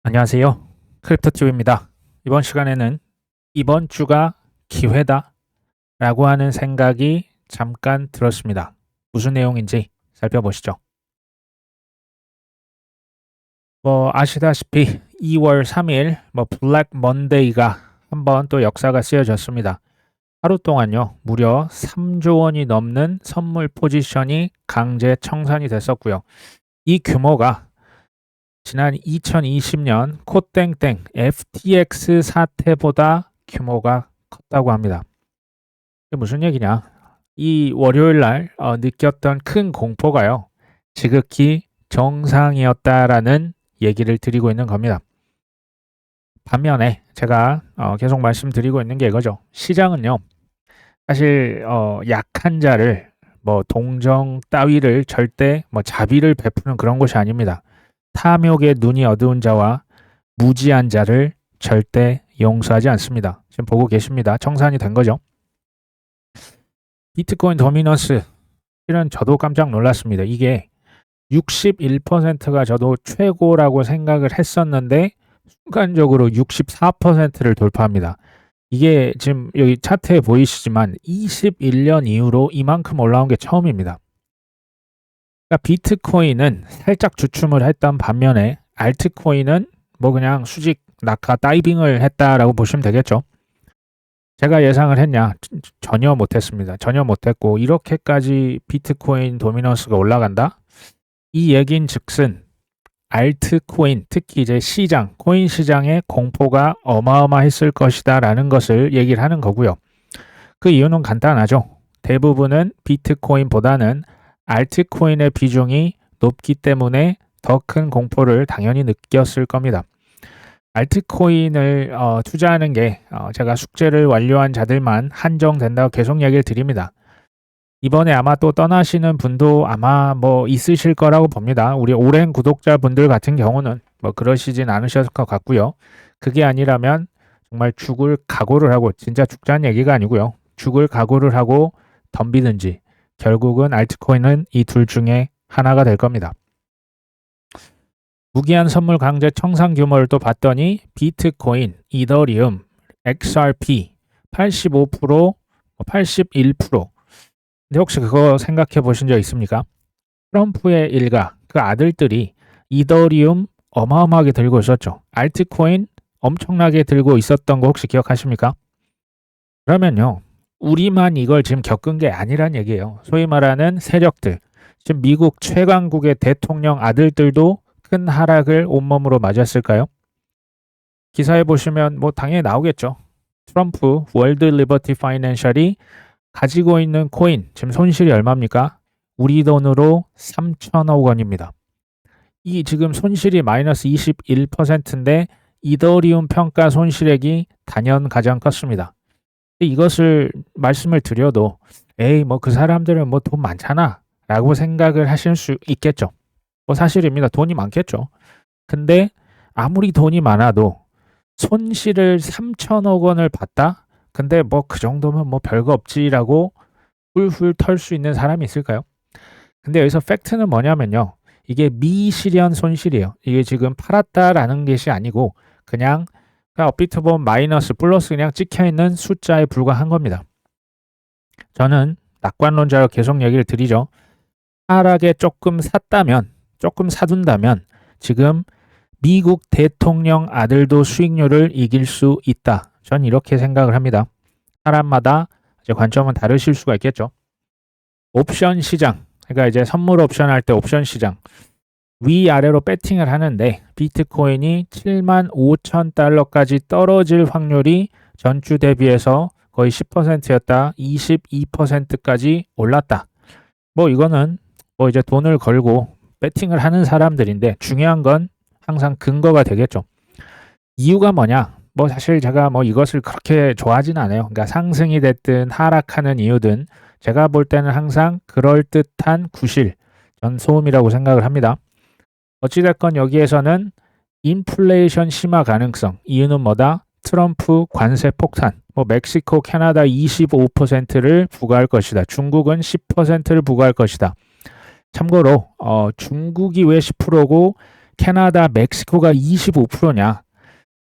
안녕하세요. 크립토튜브입니다. 이번 시간에는 이번 주가 기회다 라고 하는 생각이 잠깐 들었습니다. 무슨 내용인지 살펴보시죠. 아시다시피 2월 3일 블랙 먼데이가 한번 또 역사가 쓰여졌습니다. 하루 동안요, 무려 3조 원이 넘는 선물 포지션이 강제 청산이 됐었고요. 이 규모가 지난 2020년 코땡땡 FTX 사태보다 규모가 컸다고 합니다. 이게 무슨 얘기냐? 이 월요일 날 느꼈던 큰 공포가요, 지극히 정상이었다라는 얘기를 드리고 있는 겁니다. 반면에 제가 계속 말씀드리고 있는 게 이거죠. 시장은요, 사실 약한 자를 동정 따위를 절대 자비를 베푸는 그런 곳이 아닙니다. 탐욕의 눈이 어두운 자와 무지한 자를 절대 용서하지 않습니다. 지금 보고 계십니다. 청산이 된 거죠. 비트코인 도미넌스, 실은 저도 깜짝 놀랐습니다. 이게 61%가 저도 최고라고 생각을 했었는데 순간적으로 64%를 돌파합니다. 이게 지금 여기 차트에 보이시지만 21년 이후로 이만큼 올라온 게 처음입니다. 그러니까 비트코인은 살짝 주춤을 했던 반면에 알트코인은 그냥 수직 낙하 다이빙을 했다라고 보시면 되겠죠. 제가 예상을 했냐? 전혀 못했습니다. 전혀 못했고 이렇게까지 비트코인 도미넌스가 올라간다? 이 얘긴 즉슨 알트코인, 특히 이제 시장, 코인 시장의 공포가 어마어마했을 것이다라는 것을 얘기를 하는 거고요. 그 이유는 간단하죠. 대부분은 비트코인보다는 알트코인의 비중이 높기 때문에 더 큰 공포를 당연히 느꼈을 겁니다. 알트코인을 투자하는 게 제가 숙제를 완료한 자들만 한정된다고 계속 얘기를 드립니다. 이번에 아마 또 떠나시는 분도 아마 있으실 거라고 봅니다. 우리 오랜 구독자분들 같은 경우는 그러시진 않으셨을 것 같고요. 그게 아니라면 정말 죽을 각오를 하고, 진짜 죽자는 얘기가 아니고요, 죽을 각오를 하고 덤비든지 결국은 알트코인은 이 둘 중에 하나가 될 겁니다. 무기한 선물 강제 청산 규모를 또 봤더니 비트코인, 이더리움, XRP 85%, 81%. 근데 혹시 그거 생각해 보신 적 있습니까? 트럼프의 일가, 그 아들들이 이더리움 어마어마하게 들고 있었죠. 알트코인 엄청나게 들고 있었던 거 혹시 기억하십니까? 그러면요, 우리만 이걸 지금 겪은 게 아니란 얘기예요. 소위 말하는 세력들, 지금 미국 최강국의 대통령 아들들도 큰 하락을 온몸으로 맞았을까요? 기사에 보시면 당연히 나오겠죠. 트럼프 월드 리버티 파이낸셜이 가지고 있는 코인, 지금 손실이 얼마입니까? 우리 돈으로 3천억 원입니다. 이 지금 손실이 마이너스 21%인데 이더리움 평가 손실액이 단연 가장 컸습니다. 이것을 말씀을 드려도 그 사람들은 돈 많잖아 라고 생각을 하실 수 있겠죠. 사실입니다. 돈이 많겠죠. 근데 아무리 돈이 많아도 손실을 3천억 원을 봤다? 근데 그 정도면 별거 없지라고 훌훌 털 수 있는 사람이 있을까요? 근데 여기서 팩트는 뭐냐면요, 이게 미실현 손실이에요. 이게 지금 팔았다라는 것이 아니고 그냥 업비트 보면 마이너스 플러스 그냥 찍혀있는 숫자에 불과한 겁니다. 저는 낙관론자로 계속 얘기를 드리죠. 하락에 조금 사둔다면 지금 미국 대통령 아들도 수익률을 이길 수 있다. 전 이렇게 생각을 합니다. 사람마다 이제 관점은 다르실 수가 있겠죠. 옵션 시장, 그러니까 이제 선물 옵션 할 때 옵션 시장, 위아래로 배팅을 하는데 비트코인이 7만 5천 달러까지 떨어질 확률이 전주 대비해서 거의 10%였다. 22%까지 올랐다. 이거는 이제 돈을 걸고 배팅을 하는 사람들인데 중요한 건 항상 근거가 되겠죠. 이유가 뭐냐? 사실 제가 이것을 그렇게 좋아하진 않아요. 그러니까 상승이 됐든 하락하는 이유든 제가 볼 때는 항상 그럴듯한 구실, 전 소음이라고 생각을 합니다. 어찌됐건 여기에서는 인플레이션 심화 가능성, 이유는 뭐다? 트럼프 관세 폭탄, 멕시코, 캐나다 25%를 부과할 것이다. 중국은 10%를 부과할 것이다. 참고로 중국이 왜 10%고 캐나다, 멕시코가 25%냐?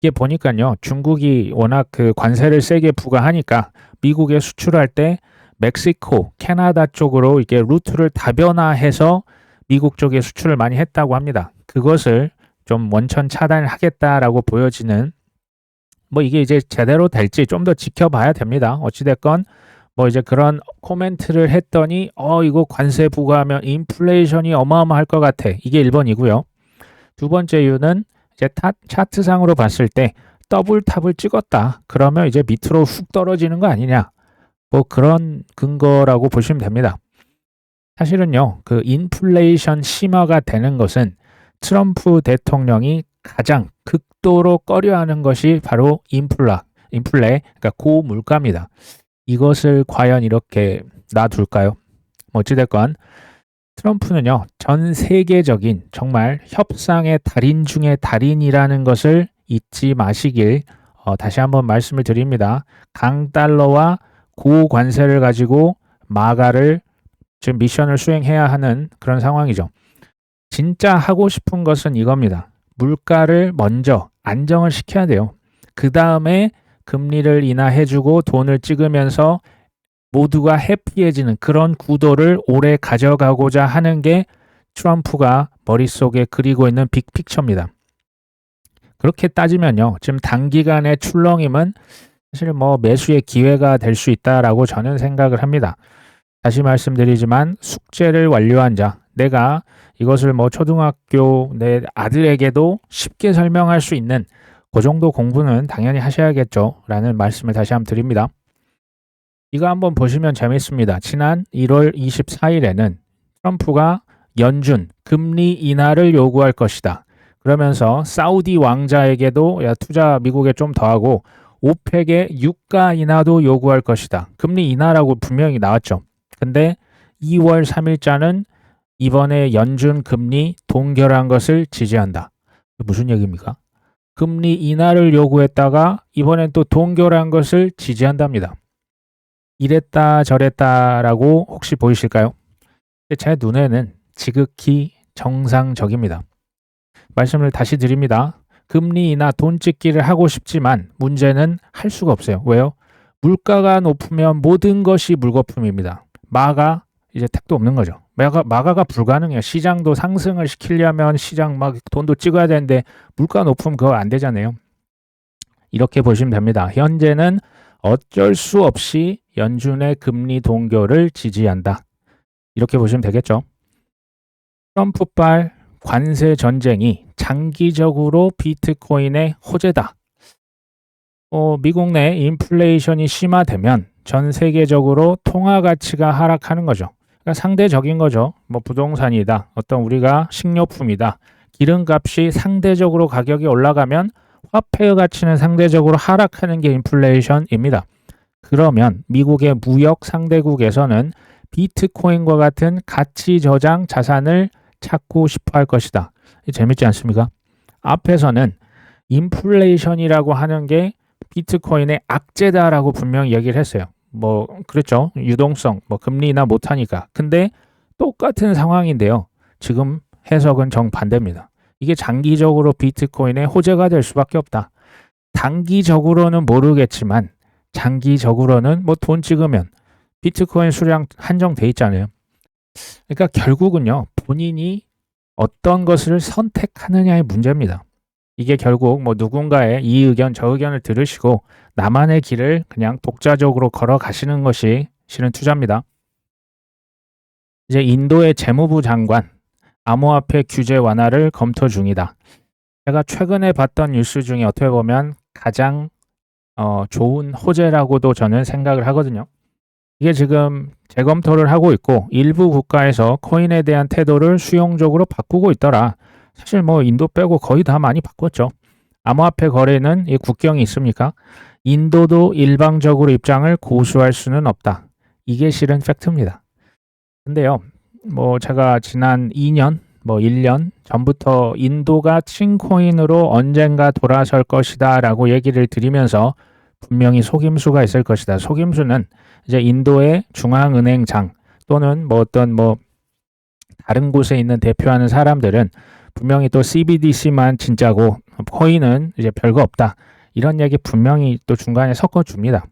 이게 보니까요, 중국이 워낙 그 관세를 세게 부과하니까 미국에 수출할 때 멕시코, 캐나다 쪽으로 이게 루트를 다변화해서 미국 쪽에 수출을 많이 했다고 합니다. 그것을 좀 원천 차단하겠다라고 보여지는, 뭐 이게 이제 제대로 될지 좀 더 지켜봐야 됩니다. 어찌됐건 뭐 이제 그런 코멘트를 했더니 이거 관세 부과하면 인플레이션이 어마어마할 것 같아. 이게 1번이고요. 두 번째 이유는 이제 차트상으로 봤을 때 더블 탑을 찍었다. 그러면 이제 밑으로 훅 떨어지는 거 아니냐. 뭐 그런 근거라고 보시면 됩니다. 사실은요, 그 인플레이션 심화가 되는 것은 트럼프 대통령이 가장 극도로 꺼려하는 것이 바로 인플레, 그러니까 고물가입니다. 이것을 과연 이렇게 놔둘까요? 어찌됐건 트럼프는요, 전 세계적인 정말 협상의 달인 중의 달인이라는 것을 잊지 마시길 다시 한번 말씀을 드립니다. 강달러와 고관세를 가지고 마가를 지금 미션을 수행해야 하는 그런 상황이죠. 진짜 하고 싶은 것은 이겁니다. 물가를 먼저 안정을 시켜야 돼요. 그 다음에 금리를 인하해주고 돈을 찍으면서 모두가 해피해지는 그런 구도를 오래 가져가고자 하는 게 트럼프가 머릿속에 그리고 있는 빅픽처입니다. 그렇게 따지면요. 지금 단기간의 출렁임은 사실 뭐 매수의 기회가 될 수 있다라고 저는 생각을 합니다. 다시 말씀드리지만 숙제를 완료한 자, 내가 이것을 뭐 초등학교 내 아들에게도 쉽게 설명할 수 있는 그 정도 공부는 당연히 하셔야겠죠. 라는 말씀을 다시 한번 드립니다. 이거 한번 보시면 재밌습니다. 지난 1월 24일에는 트럼프가 연준 금리 인하를 요구할 것이다. 그러면서 사우디 왕자에게도 투자 미국에 좀 더하고 오펙의 유가 인하도 요구할 것이다. 금리 인하라고 분명히 나왔죠. 근데 2월 3일자는 이번에 연준 금리 동결한 것을 지지한다. 무슨 얘기입니까? 금리 인하를 요구했다가 이번엔 또 동결한 것을 지지한답니다. 이랬다 저랬다라고 혹시 보이실까요? 제 눈에는 지극히 정상적입니다. 말씀을 다시 드립니다. 금리 인하 돈 찍기를 하고 싶지만 문제는 할 수가 없어요. 왜요? 물가가 높으면 모든 것이 물거품입니다. 마가 이제 택도 없는 거죠. 마가가 불가능해요. 시장도 상승을 시키려면 시장 막 돈도 찍어야 되는데 물가 높으면 그거 안 되잖아요. 이렇게 보시면 됩니다. 현재는 어쩔 수 없이 연준의 금리 동결을 지지한다. 이렇게 보시면 되겠죠. 트럼프발 관세 전쟁이 장기적으로 비트코인의 호재다. 미국 내 인플레이션이 심화되면 전 세계적으로 통화 가치가 하락하는 거죠. 그러니까 상대적인 거죠. 뭐 부동산이다, 어떤 우리가 식료품이다, 기름값이 상대적으로 가격이 올라가면 화폐의 가치는 상대적으로 하락하는 게 인플레이션입니다. 그러면 미국의 무역 상대국에서는 비트코인과 같은 가치 저장 자산을 찾고 싶어 할 것이다. 재밌지 않습니까? 앞에서는 인플레이션이라고 하는 게 비트코인의 악재다라고 분명히 얘기를 했어요. 뭐 그렇죠. 유동성, 뭐 금리 인하 못하니까. 근데 똑같은 상황인데요. 지금 해석은 정반대입니다. 이게 장기적으로 비트코인의 호재가 될 수밖에 없다. 단기적으로는 모르겠지만 장기적으로는 뭐 돈 찍으면 비트코인 수량 한정돼 있잖아요. 그러니까 결국은요. 본인이 어떤 것을 선택하느냐의 문제입니다. 이게 결국 뭐 누군가의 이 의견 저 의견을 들으시고 나만의 길을 그냥 독자적으로 걸어가시는 것이 실은 투자입니다. 이제 인도의 재무부 장관 암호화폐 규제 완화를 검토 중이다. 제가 최근에 봤던 뉴스 중에 어떻게 보면 가장 좋은 호재라고도 저는 생각을 하거든요. 이게 지금 재검토를 하고 있고 일부 국가에서 코인에 대한 태도를 수용적으로 바꾸고 있더라. 사실 뭐 인도 빼고 거의 다 많이 바꿨죠. 암호화폐 거래는 이 국경이 있습니까? 인도도 일방적으로 입장을 고수할 수는 없다. 이게 실은 팩트입니다. 근데요, 뭐 제가 지난 2년, 뭐 1년 전부터 인도가 칭코인으로 언젠가 돌아설 것이다 라고 얘기를 드리면서 분명히 속임수가 있을 것이다. 속임수는 이제 인도의 중앙은행장 또는 뭐 어떤 뭐 다른 곳에 있는 대표하는 사람들은 분명히 또 CBDC만 진짜고 코인은 이제 별거 없다. 이런 얘기 분명히 또 중간에 섞어줍니다.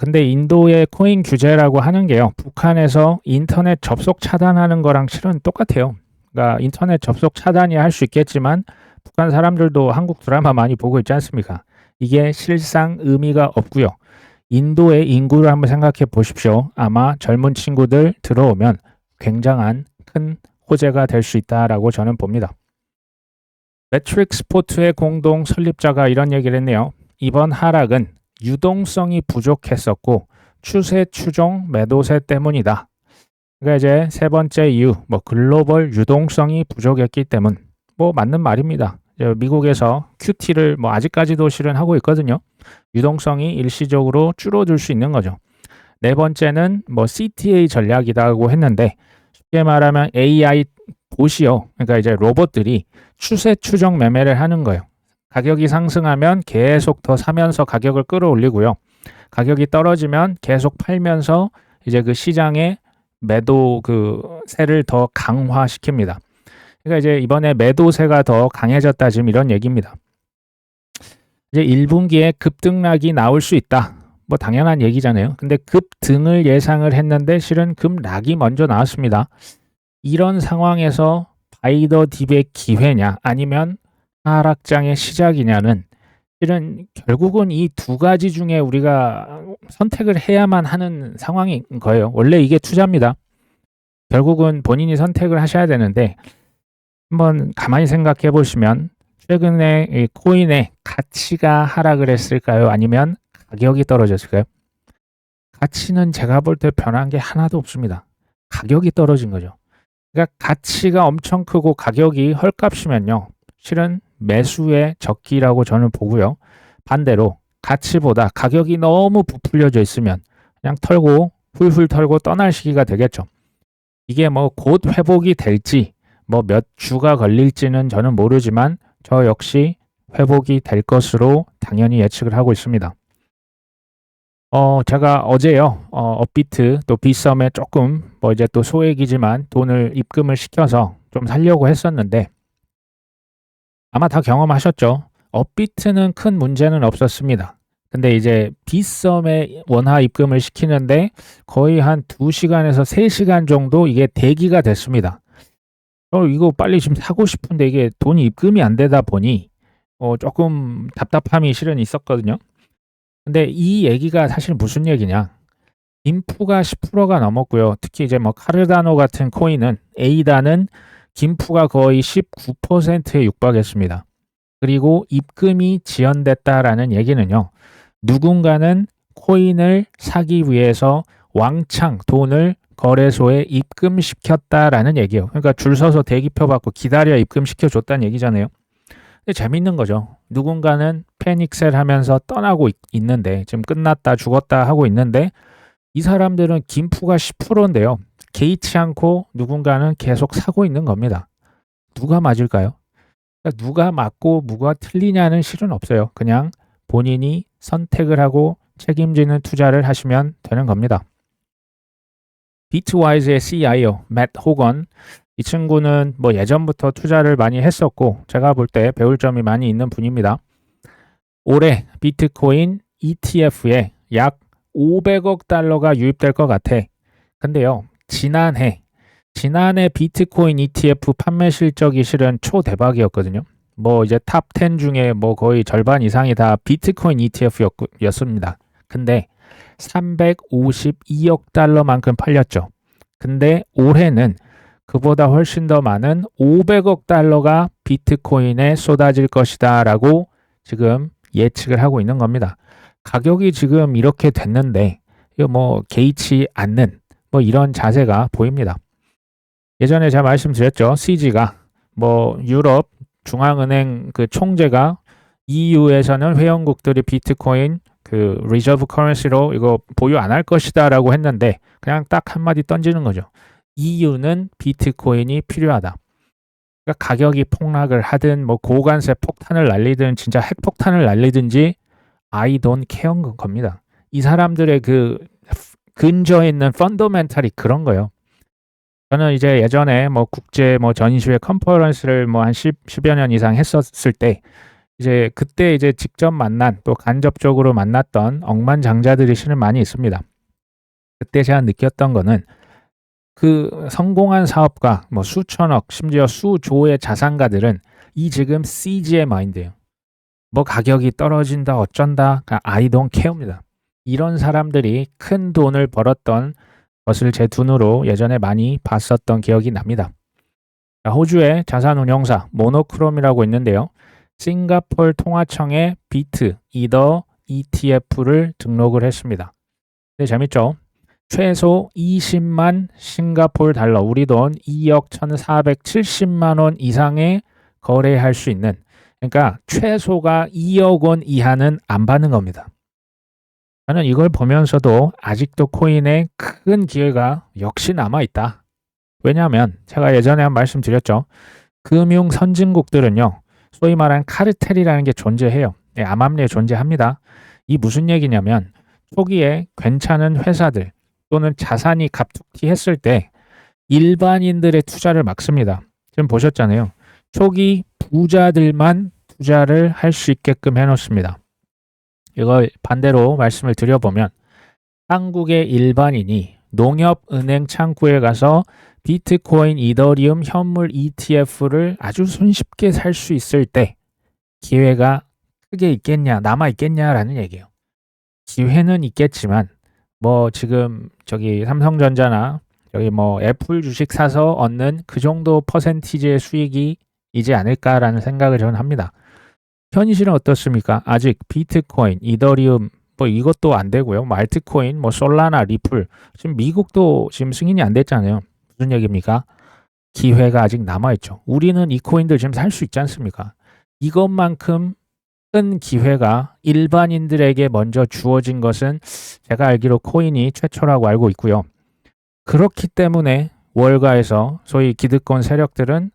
근데 인도의 코인 규제라고 하는 게요. 북한에서 인터넷 접속 차단하는 거랑 실은 똑같아요. 그러니까 인터넷 접속 차단이 할 수 있겠지만 북한 사람들도 한국 드라마 많이 보고 있지 않습니까? 이게 실상 의미가 없고요. 인도의 인구를 한번 생각해 보십시오. 아마 젊은 친구들 들어오면 굉장한 큰 호재가 될 수 있다라고 저는 봅니다. 매트릭 스포츠의 공동 설립자가 이런 얘기를 했네요. 이번 하락은 유동성이 부족했었고 추세 추종 매도세 때문이다. 그러니까 이제 세 번째 이유, 글로벌 유동성이 부족했기 때문. 맞는 말입니다. 미국에서 QT를 아직까지도 실현하고 있거든요. 유동성이 일시적으로 줄어들 수 있는 거죠. 네 번째는 CTA 전략이라고 했는데 쉽게 말하면 AI 봇이요. 그러니까 이제 로봇들이 추세 추정 매매를 하는 거예요. 가격이 상승하면 계속 더 사면서 가격을 끌어올리고요. 가격이 떨어지면 계속 팔면서 이제 그 시장의 매도 세를 더 강화시킵니다. 그러니까 이제 이번에 매도세가 더 강해졌다 지금 이런 얘기입니다. 이제 1분기에 급등락이 나올 수 있다. 당연한 얘기잖아요. 근데 급등을 예상을 했는데 실은 급락이 먼저 나왔습니다. 이런 상황에서 바이더 딥의 기회냐 아니면 하락장의 시작이냐는 실은 결국은 이 두 가지 중에 우리가 선택을 해야만 하는 상황인 거예요. 원래 이게 투자입니다. 결국은 본인이 선택을 하셔야 되는데 한번 가만히 생각해 보시면 최근에 이 코인의 가치가 하락을 했을까요? 아니면 가격이 떨어졌을까요? 가치는 제가 볼 때 변한 게 하나도 없습니다. 가격이 떨어진 거죠. 그러니까 가치가 엄청 크고 가격이 헐값이면요. 실은 매수의 적기라고 저는 보고요. 반대로 가치보다 가격이 너무 부풀려져 있으면 그냥 털고 훌훌 털고 떠날 시기가 되겠죠. 이게 곧 회복이 될지 몇 주가 걸릴지는 저는 모르지만 저 역시 회복이 될 것으로 당연히 예측을 하고 있습니다. 제가 어제요, 업비트 또 빗썸에 조금 이제 또 소액이지만 돈을 입금을 시켜서 좀 살려고 했었는데 아마 다 경험하셨죠? 업비트는 큰 문제는 없었습니다. 근데 이제 빗썸에 원화 입금을 시키는데 거의 한 2시간에서 3시간 정도 이게 대기가 됐습니다. 이거 빨리 지금 사고 싶은데 이게 돈이 입금이 안 되다 보니 조금 답답함이 실은 있었거든요. 근데 이 얘기가 사실 무슨 얘기냐? 김프가 10%가 넘었고요. 특히 이제 카르다노 같은 코인은 에이다는 김프가 거의 19%에 육박했습니다. 그리고 입금이 지연됐다라는 얘기는요. 누군가는 코인을 사기 위해서 왕창 돈을 거래소에 입금시켰다라는 얘기예요. 그러니까 줄 서서 대기표 받고 기다려 입금시켜줬다는 얘기잖아요. 근데 재밌는 거죠. 누군가는 패닉셀 하면서 떠나고 있는데 지금 끝났다 죽었다 하고 있는데 이 사람들은 김프가 10%인데요. 개의치 않고 누군가는 계속 사고 있는 겁니다. 누가 맞을까요? 그러니까 누가 맞고 누가 틀리냐는 실은 없어요. 그냥 본인이 선택을 하고 책임지는 투자를 하시면 되는 겁니다. 비트와이즈의 CIO 맷 호건, 이 친구는 예전부터 투자를 많이 했었고 제가 볼 때 배울 점이 많이 있는 분입니다. 올해 비트코인 ETF에 약 500억 달러가 유입될 것 같아. 근데요, 지난해 비트코인 ETF 판매 실적이 실은 초대박이었거든요. 이제 탑 10 중에 거의 절반 이상이 다 비트코인 ETF였습니다. 근데 352억 달러만큼 팔렸죠. 근데 올해는 그보다 훨씬 더 많은 500억 달러가 비트코인에 쏟아질 것이다 라고 지금 예측을 하고 있는 겁니다. 가격이 지금 이렇게 됐는데 이거 개의치 않는 이런 자세가 보입니다. 예전에 제가 말씀드렸죠. CG가 유럽 중앙은행 총재가 EU에서는 회원국들이 비트코인 리저브 커런시로 이거 보유 안 할 것이다 라고 했는데 그냥 딱 한마디 던지는 거죠. EU는 비트코인이 필요하다. 그러니까 가격이 폭락을 하든 고관세 폭탄을 날리든 진짜 핵폭탄을 날리든지 I don't care인 겁니다. 이 사람들의 근저에 있는 펀더멘탈이 그런 거예요. 저는 이제 예전에 뭐 국제 뭐 전시회 컨퍼런스를 뭐 한 10여 년 이상 했었을 때 이제 그때 이제 직접 만난 또 간접적으로 만났던 억만장자들이 실은 많이 있습니다. 그때 제가 느꼈던 거는 그 성공한 사업가 뭐 수천억 심지어 수조의 자산가들은 이 지금 CG의 마인드예요. 뭐 가격이 떨어진다 어쩐다 I don't care입니다. 이런 사람들이 큰 돈을 벌었던 것을 제 눈으로 예전에 많이 봤었던 기억이 납니다. 호주의 자산운용사 모노크롬이라고 있는데요. 싱가폴 통화청에 비트 이더 ETF를 등록을 했습니다. 네, 재밌죠? 최소 20만 싱가폴 달러, 우리 돈 2억 1,470만 원 이상에 거래할 수 있는, 그러니까 최소가 2억 원 이하는 안 받는 겁니다. 저는 이걸 보면서도 아직도 코인에 큰 기회가 역시 남아있다. 왜냐하면 제가 예전에 한 말씀 드렸죠. 금융 선진국들은요. 소위 말하는 카르텔이라는 게 존재해요. 네, 암암리에 존재합니다. 이 무슨 얘기냐면 초기에 괜찮은 회사들 또는 자산이 갑툭튀 했을 때 일반인들의 투자를 막습니다. 지금 보셨잖아요. 초기 부자들만 투자를 할 수 있게끔 해놓습니다. 이걸 반대로 말씀을 드려보면 한국의 일반인이 농협은행 창구에 가서 비트코인, 이더리움, 현물 ETF를 아주 손쉽게 살 수 있을 때 기회가 크게 있겠냐, 남아 있겠냐라는 얘기예요. 기회는 있겠지만 뭐 지금 저기 삼성전자나 여기 뭐 애플 주식 사서 얻는 그 정도 퍼센티지의 수익이 이지 않을까라는 생각을 저는 합니다. 현실은 어떻습니까? 아직 비트코인, 이더리움 뭐 이것도 안 되고요. 뭐 알트코인, 뭐 솔라나, 리플 지금 미국도 지금 승인이 안 됐잖아요. 무슨 얘기입니까? 기회가 아직 남아있죠. 우리는 이 코인들 지금 살 수 있지 않습니까? 이것만큼 큰 기회가 일반인들에게 먼저 주어진 것은 제가 알기로 코인이 최초라고 알고 있고요. 그렇기 때문에 월가에서 소위 기득권 세력들은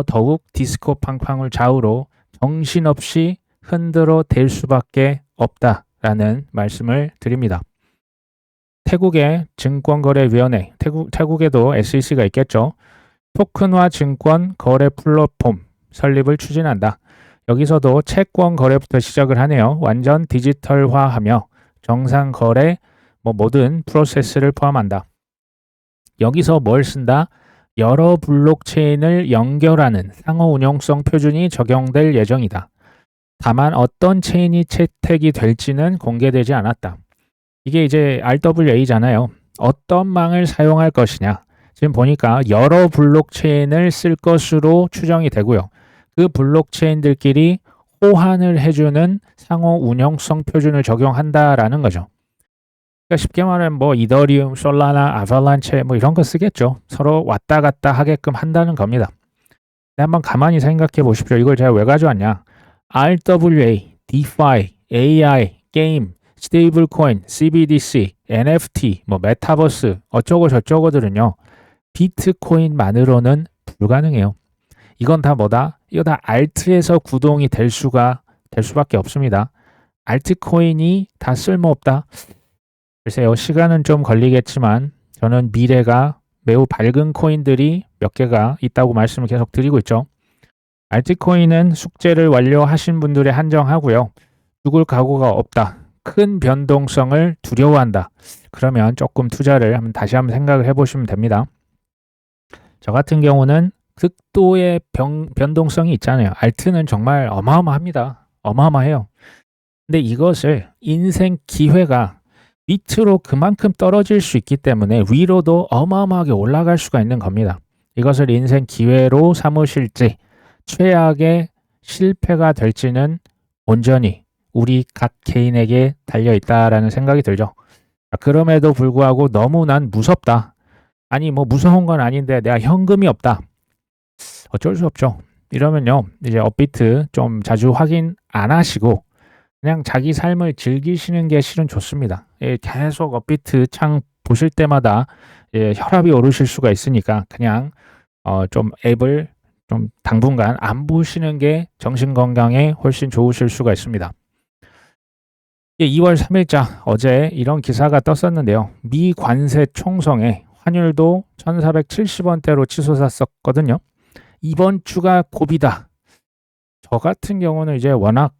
더욱 디스코 팡팡을 좌우로 정신없이 흔들어 댈 수밖에 없다라는 말씀을 드립니다. 태국의 증권거래위원회, 태국에도 SEC가 있겠죠. 토큰화 증권 거래 플랫폼 설립을 추진한다. 여기서도 채권 거래부터 시작을 하네요. 완전 디지털화하며 정상 거래 모든 프로세스를 포함한다. 여기서 뭘 쓴다? 여러 블록체인을 연결하는 상호 운용성 표준이 적용될 예정이다. 다만 어떤 체인이 채택이 될지는 공개되지 않았다. 이게 이제 RWA잖아요. 어떤 망을 사용할 것이냐. 지금 보니까 여러 블록체인을 쓸 것으로 추정이 되고요. 그 블록체인들끼리 호환을 해주는 상호 운영성 표준을 적용한다라는 거죠. 그러니까 쉽게 말하면 뭐 이더리움, 솔라나, 아발란체 뭐 이런 거 쓰겠죠. 서로 왔다 갔다 하게끔 한다는 겁니다. 근데 한번 가만히 생각해 보십시오. 이걸 제가 왜 가져왔냐. RWA, DeFi, AI, 게임, 스테이블 코인, CBDC, NFT, 뭐 메타버스 어쩌고 저쩌고들은요. 비트코인만으로는 불가능해요. 이건 다 뭐다? 이거 다 알트에서 구동이 될 수밖에 없습니다. 알트코인이 다 쓸모없다. 글쎄요, 시간은 좀 걸리겠지만 저는 미래가 매우 밝은 코인들이 몇 개가 있다고 말씀을 계속 드리고 있죠. 알트코인은 숙제를 완료하신 분들에 한정하고요. 죽을 각오가 없다. 큰 변동성을 두려워한다. 그러면 조금 투자를 다시 한번 생각을 해보시면 됩니다. 저 같은 경우는 극도의 변동성이 있잖아요. 알트는 정말 어마어마합니다. 어마어마해요. 근데 이것을 인생 기회가 밑으로 그만큼 떨어질 수 있기 때문에 위로도 어마어마하게 올라갈 수가 있는 겁니다. 이것을 인생 기회로 삼으실지 최악의 실패가 될지는 온전히 우리 각 개인에게 달려있다라는 생각이 들죠. 그럼에도 불구하고 너무 난 무섭다. 아니 뭐 무서운 건 아닌데 내가 현금이 없다. 어쩔 수 없죠. 이러면요. 이제 업비트 좀 자주 확인 안 하시고 그냥 자기 삶을 즐기시는 게 실은 좋습니다. 계속 업비트 창 보실 때마다 혈압이 오르실 수가 있으니까 그냥 좀 앱을 좀 당분간 안 보시는 게 정신 건강에 훨씬 좋으실 수가 있습니다. 2월 3일자 어제 이런 기사가 떴었는데요. 미 관세 총성에 환율도 1470원대로 치솟았었거든요. 이번 주가 고비다. 저 같은 경우는 이제 워낙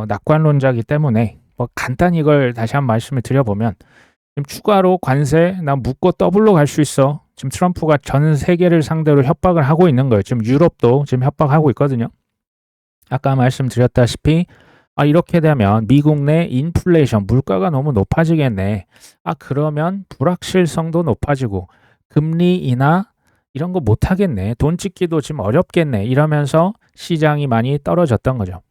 낙관론자이기 때문에 뭐 간단히 이걸 다시 한 말씀을 드려보면 지금 추가로 관세 나 묶고 더블로 갈 수 있어. 지금 트럼프가 전 세계를 상대로 협박을 하고 있는 거예요. 지금 유럽도 지금 협박하고 있거든요. 아까 말씀드렸다시피 이렇게 되면 미국 내 인플레이션, 물가가 너무 높아지겠네. 그러면 불확실성도 높아지고 금리 인하 이런 거 못하겠네. 돈 찍기도 지금 어렵겠네. 이러면서 시장이 많이 떨어졌던 거죠.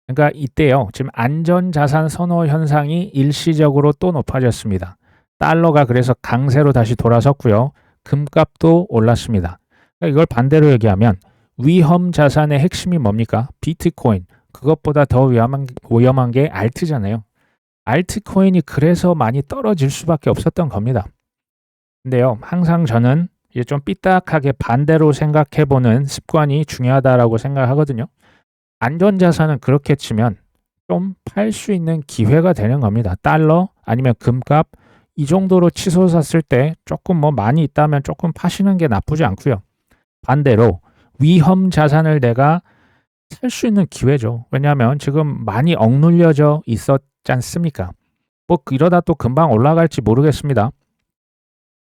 그러니까 이때요. 지금 안전자산 선호 현상이 일시적으로 또 높아졌습니다. 달러가 그래서 강세로 다시 돌아섰고요. 금값도 올랐습니다. 그러니까 이걸 반대로 얘기하면 위험 자산의 핵심이 뭡니까? 비트코인. 그것보다 더 위험한 게 알트잖아요. 알트코인이 그래서 많이 떨어질 수밖에 없었던 겁니다. 근데요, 항상 저는 이제 좀 삐딱하게 반대로 생각해보는 습관이 중요하다라고 생각하거든요. 안전자산은 그렇게 치면 좀 팔 수 있는 기회가 되는 겁니다. 달러 아니면 금값 이 정도로 치솟았을 때 조금 뭐 많이 있다면 조금 파시는 게 나쁘지 않고요. 반대로 위험 자산을 내가 살 수 있는 기회죠. 왜냐하면 지금 많이 억눌려져 있었지 않습니까? 뭐 이러다 또 금방 올라갈지 모르겠습니다.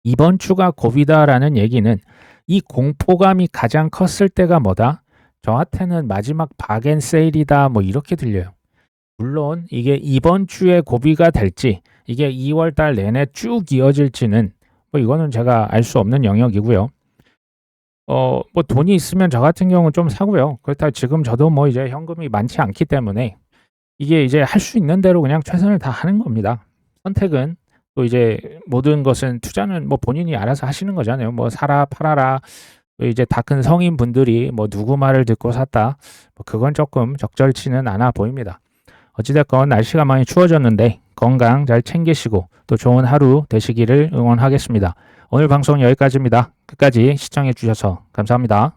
이번 주가 고비다라는 얘기는 이 공포감이 가장 컸을 때가 뭐다? 저한테는 마지막 박앤세일이다 뭐 이렇게 들려요. 물론 이게 이번 주에 고비가 될지 이게 2월 달 내내 쭉 이어질지는 뭐 이거는 제가 알 수 없는 영역이고요. 뭐 돈이 있으면 저 같은 경우는 좀 사고요. 그렇다 지금 저도 뭐 이제 현금이 많지 않기 때문에 이게 이제 할 수 있는 대로 그냥 최선을 다하는 겁니다. 선택은 또 이제 모든 것은 투자는 뭐 본인이 알아서 하시는 거잖아요. 뭐 사라 팔아라. 이제 다 큰 성인분들이 뭐 누구 말을 듣고 샀다. 뭐 그건 조금 적절치는 않아 보입니다. 어찌됐건 날씨가 많이 추워졌는데 건강 잘 챙기시고 또 좋은 하루 되시기를 응원하겠습니다. 오늘 방송 여기까지입니다. 끝까지 시청해 주셔서 감사합니다.